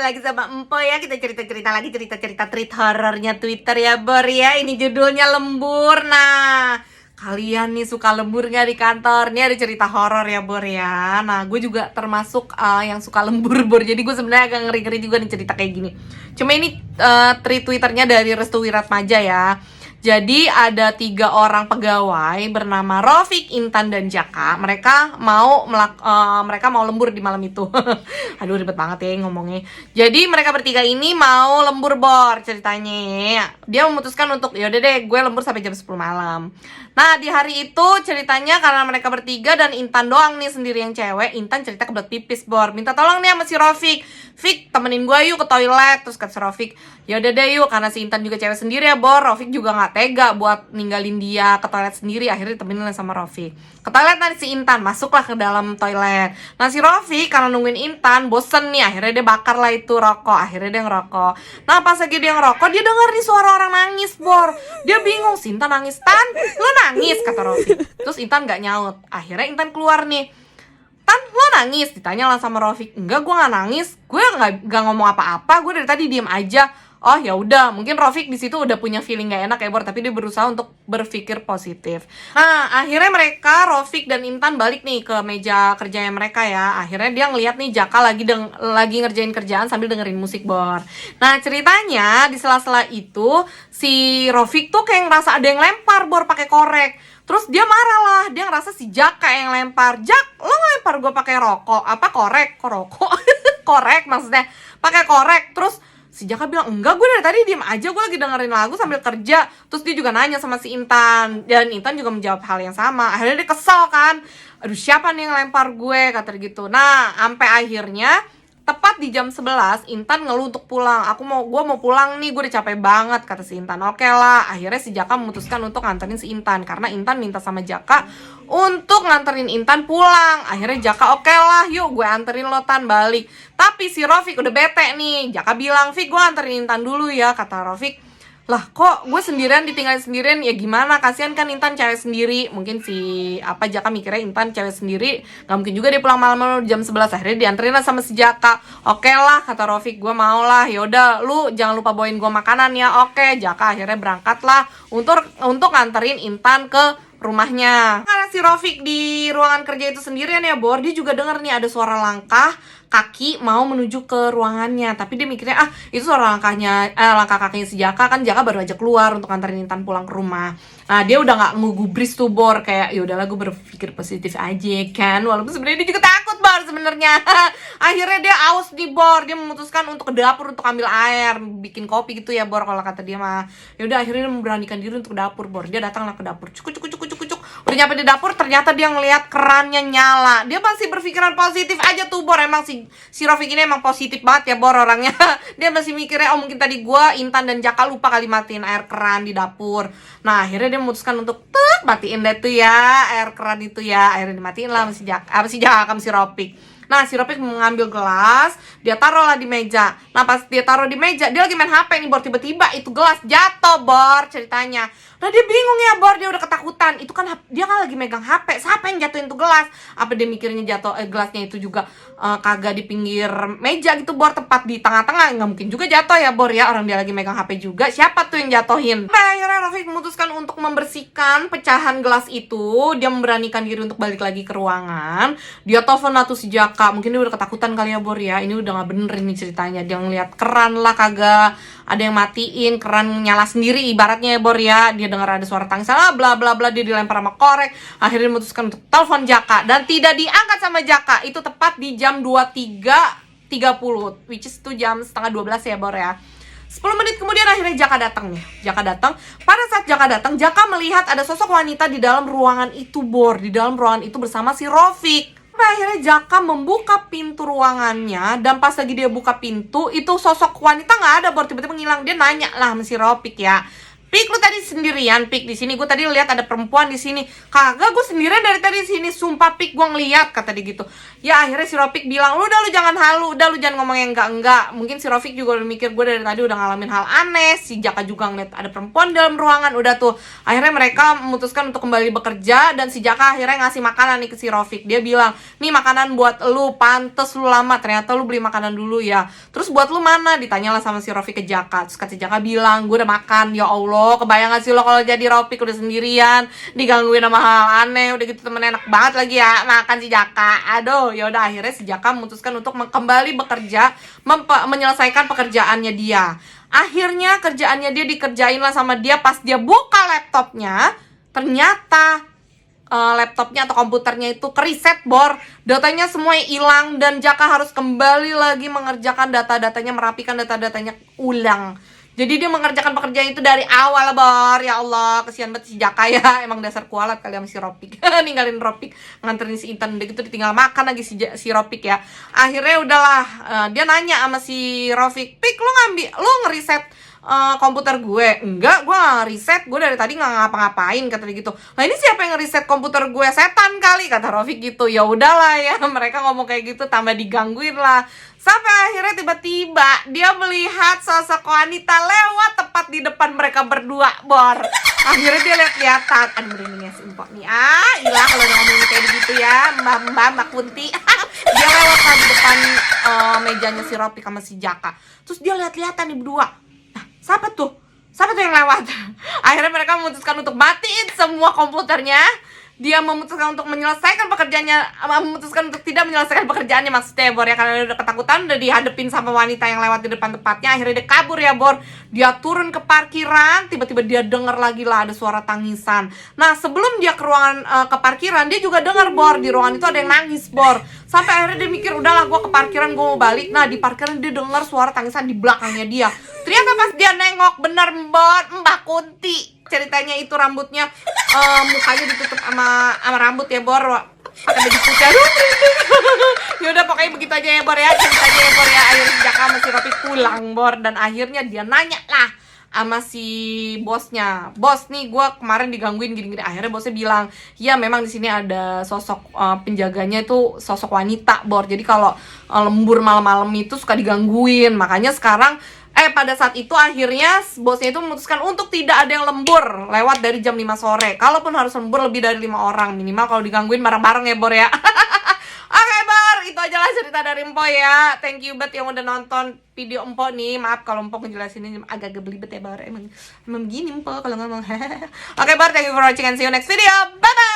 lagi sama Empo ya. Kita cerita-cerita lagi, cerita-cerita treat horornya Twitter ya Bor ya. Ini judulnya Lembur. Nah, kalian nih suka lembur gak di kantor? Ini ada cerita horor ya Bor ya. Nah, gue juga termasuk yang suka lembur Bor. Jadi gue sebenarnya agak ngeri-ngeri juga nih cerita kayak gini. Cuma ini tweet Twitternya dari Restu Wiratmaja ya. Jadi ada 3 orang pegawai bernama Rofik, Intan, dan Jaka. Mereka mau lembur di malam itu. Aduh ribet banget ya ngomongnya. Jadi mereka bertiga ini mau lembur Bor ceritanya. Dia memutuskan untuk yaudah deh gue lembur sampai jam 10 malam. Nah di hari itu ceritanya karena mereka bertiga dan Intan doang nih sendiri yang cewek. Intan cerita kebelet pipis Bor. Minta tolong nih sama si Rofik. Fik temenin gue yuk ke toilet. Terus kata si Rofik, yaudah deh yuk, karena si Intan juga cewek sendiri ya Bor. Rofik juga gak tega buat ninggalin dia ke toilet sendiri. Akhirnya ditemenin sama Rofik ke toilet. Nanti si Intan masuklah ke dalam toilet. Nah si Rofik karena nungguin Intan bosen nih, akhirnya dia bakar lah itu rokok. Akhirnya dia ngerokok. Nah pas lagi dia ngerokok, dia denger nih suara orang nangis Bor. Dia bingung, si Intan nangis. Tan, lu nangis? Kata Rofik. Terus Intan gak nyaut. Akhirnya Intan keluar nih. Tan, lo nangis? Ditanya lah sama Rofik. Enggak, gue gak nangis. Gue gak ngomong apa-apa. Gue dari tadi diem aja. Oh ya udah, mungkin Rofik di situ udah punya feeling gak enak ya Bor, tapi dia berusaha untuk berpikir positif. Nah, akhirnya mereka Rofik dan Intan balik nih ke meja kerjanya mereka ya. Akhirnya dia ngeliat nih Jaka lagi ngerjain kerjaan sambil dengerin musik Bor. Nah, ceritanya di sela-sela itu si Rofik tuh kayak ngerasa ada yang lempar Bor pakai korek. Terus dia marah lah, dia ngerasa si Jaka yang lempar. Jak, lo ngelempar gue pakai korek, korek maksudnya, pakai korek. Terus si Jaka bilang, enggak, gue dari tadi diem aja, gue lagi dengerin lagu sambil kerja. Terus dia juga nanya sama si Intan, dan Intan juga menjawab hal yang sama. Akhirnya dia kesel kan, aduh siapa nih yang lempar gue, kata gitu. Nah, sampai akhirnya tepat di jam 11, Intan ngeluh untuk pulang. Gue mau pulang nih, gue udah capek banget, kata si Intan. Oke lah, akhirnya si Jaka memutuskan untuk nganterin si Intan. Karena Intan minta sama Jaka untuk nganterin Intan pulang. Akhirnya Jaka, oke lah, yuk gue anterin lo Tan balik. Tapi si Rofik udah bete nih. Jaka bilang, Fik gue anterin Intan dulu ya, kata Rofik. Lah kok gue sendirian ditinggalin sendirian, ya gimana, kasihan kan Intan cewek sendiri. Mungkin Jaka mikirnya Intan cewek sendiri, gak mungkin juga dia pulang malam-malam jam 11. Akhirnya dianterin lah sama si Jaka. Oke lah, kata Rofik, gue mau lah. Yaudah lu jangan lupa bawain gue makanan ya. Oke, Jaka akhirnya berangkat lah untuk nganterin Intan ke rumahnya. Karena si Rofik di ruangan kerja itu sendirian ya Bor, dia juga denger nih ada suara langkah kaki mau menuju ke ruangannya. Tapi dia mikirnya itu suara langkah kakinya si Jaka. Kan Jaka baru aja keluar untuk nganterin Intan pulang ke rumah. Nah dia udah gak ngegubris tuh Bor, kayak yaudahlah gue berpikir positif aja kan, walaupun sebenarnya dia juga takut Bor sebenarnya. Akhirnya dia aus nih Bor, dia memutuskan untuk ke dapur untuk ambil air, bikin kopi gitu ya Bor kalau kata dia mah. Yaudah akhirnya dia memberanikan diri untuk ke dapur Bor. Dia datanglah ke dapur, cuk. Udah nyampe di dapur, ternyata dia ngelihat kerannya nyala. Dia masih berpikiran positif aja tuh Bor. Emang si Rofik ini emang positif banget ya Bor orangnya. Dia masih mikirnya, mungkin tadi gua, Intan, dan Jaka lupa kali matiin air keran di dapur. Nah akhirnya dia memutuskan untuk matiin deh tuh ya air keran itu ya. Akhirnya dimatiin lah sama si Jaka sama si Rofik. Nah si Rofik mengambil gelas, dia taruh lah di meja. Nah pas dia taruh di meja, dia lagi main HP nih Bor, tiba-tiba itu gelas jatuh Bor ceritanya. Nah dia bingung ya Bor, dia udah ketakutan. Itu kan dia kan lagi megang HP, siapa yang jatuhin tuh gelas? Apa dia mikirnya gelasnya itu juga kagak di pinggir meja gitu Bor, tepat di tengah-tengah. Nggak mungkin juga jatuh ya Bor ya, orang dia lagi megang HP juga. Siapa tuh yang jatuhin? Nah akhirnya Rofik memutuskan untuk membersihkan pecahan gelas itu. Dia memberanikan diri untuk balik lagi ke ruangan. Dia telepon lah tuh si Jaka. Mungkin dia udah ketakutan kali ya Bor ya. Ini udah gak bener ini ceritanya. Dia ngeliat keran lah kagak ada yang matiin, keran nyala sendiri ibaratnya ya Bor ya. Dia dengar ada suara tangisan lah bla bla bla, dia dilempar sama korek. Akhirnya memutuskan untuk telepon Jaka dan tidak diangkat sama Jaka. Itu tepat di jam 23.30, which is itu jam setengah 12 ya Bor ya. 10 menit kemudian akhirnya Jaka datang nih. Jaka datang. Pada saat Jaka datang, Jaka melihat ada sosok wanita di dalam ruangan itu Bor. Di dalam ruangan itu bersama si Rofik. Akhirnya Jaka membuka pintu ruangannya, dan pas lagi dia buka pintu, itu sosok wanita gak ada Bor, tiba-tiba ngilang. Dia nanya lah sama si Rofik ya, Pik, lu tadi sendirian, Pik, di sini. Gue tadi lihat ada perempuan di sini. Kagak, gue sendirian dari tadi di sini. Sumpah, Pik, gue ngeliat, kata dia gitu. Ya akhirnya si Rofik bilang, lu jangan halu, udah lu jangan ngomong yang enggak. Mungkin si Rofik juga udah mikir gue dari tadi udah ngalamin hal aneh. Si Jaka juga ngeliat ada perempuan dalam ruangan. Udah tuh, akhirnya mereka memutuskan untuk kembali bekerja. Dan si Jaka akhirnya ngasih makanan nih ke si Rofik. Dia bilang, nih makanan buat lu, pantes lu lama, ternyata lu beli makanan dulu ya. Terus buat lu mana? Ditanyalah sama si Rofik ke Jaka. Terus kata Jaka bilang, gue udah makan. Ya Allah, kebayang gak sih lo kalau jadi Rofik udah sendirian, digangguin sama hal aneh, udah gitu temennya enak banget lagi ya makan si Jaka. Aduh, ya udah akhirnya si Jaka memutuskan untuk kembali bekerja, menyelesaikan pekerjaannya dia. Akhirnya kerjaannya dia dikerjain lah sama dia. Pas dia buka laptopnya, ternyata laptopnya atau komputernya itu kereset bor, datanya semua hilang dan Jaka harus kembali lagi mengerjakan data-datanya, merapikan data-datanya ulang. Jadi dia mengerjakan pekerjaan itu dari awal bor. Ya Allah, kesian banget si Jaka ya. Emang dasar kualat kali sama si Rofik. Ninggalin Rofik, nganterin si Intan, udah gitu ditinggal makan lagi si Rofik ya. Akhirnya udahlah, dia nanya sama si Rofik, Pik, lu ngeriset komputer gue? Enggak, gue gak ngeriset, gue dari tadi gak ngapa-ngapain, kata dia gitu. Nah ini siapa yang ngeriset komputer gue? Setan kali, kata Rofik gitu. Ya udahlah ya, mereka ngomong kayak gitu tambah digangguin lah. Sampai akhirnya tiba-tiba dia melihat sosok wanita lewat tepat di depan mereka berdua bor. Akhirnya dia lihat-lihatan. Aduh, merinding ya si Empok nih. Ilah kalau udah ngomongin kayak gitu ya, Mbak Kunti. Dia lewat di depan mejanya si Rofik sama si Jaka. Terus dia lihat-lihatan nih berdua. Siapa tuh yang lewat? Akhirnya mereka memutuskan untuk matiin semua komputernya. Dia memutuskan untuk menyelesaikan pekerjaannya, memutuskan untuk tidak menyelesaikan pekerjaannya maksudnya bor ya, karena dia udah ketakutan, udah dihadapin sama wanita yang lewat di depan tempatnya. Akhirnya dia kabur ya bor. Dia turun ke parkiran, tiba-tiba dia denger lagi lah ada suara tangisan. Nah sebelum dia ke ruangan ke parkiran, dia juga denger bor, di ruangan itu ada yang nangis bor. Sampai akhirnya dia mikir, udahlah gue ke parkiran, gue mau balik. Nah di parkiran dia denger suara tangisan di belakangnya dia. Ternyata pas dia nengok, bener Mbak Kunti ceritanya itu, rambutnya mukanya ditutup sama rambut ya bor, pakai baju putih. Aduh, ya udah pokoknya begitu aja ya bor ya, ceritanya ya bor ya. Akhirnya Jaka masih Rofik pulang bor, dan akhirnya dia nanya lah sama si bosnya, bos nih gue kemarin digangguin gini-gini. Akhirnya bosnya bilang, ya memang di sini ada sosok penjaganya itu sosok wanita bor, jadi kalau lembur malam-malam itu suka digangguin. Makanya sekarang pada saat itu akhirnya bosnya itu memutuskan untuk tidak ada yang lembur lewat dari jam 5 sore. Kalaupun harus lembur lebih dari 5 orang minimal, kalau digangguin bareng-bareng ya bor ya. Oke bor, itu aja lah cerita dari Empo ya. Thank you banget yang udah nonton video Empo nih. Maaf kalau Empo ngejelasinnya agak belibet ya bor. Emang begini Empo kalau ngomong. Oke bor, thank you for watching and see you next video. Bye bye.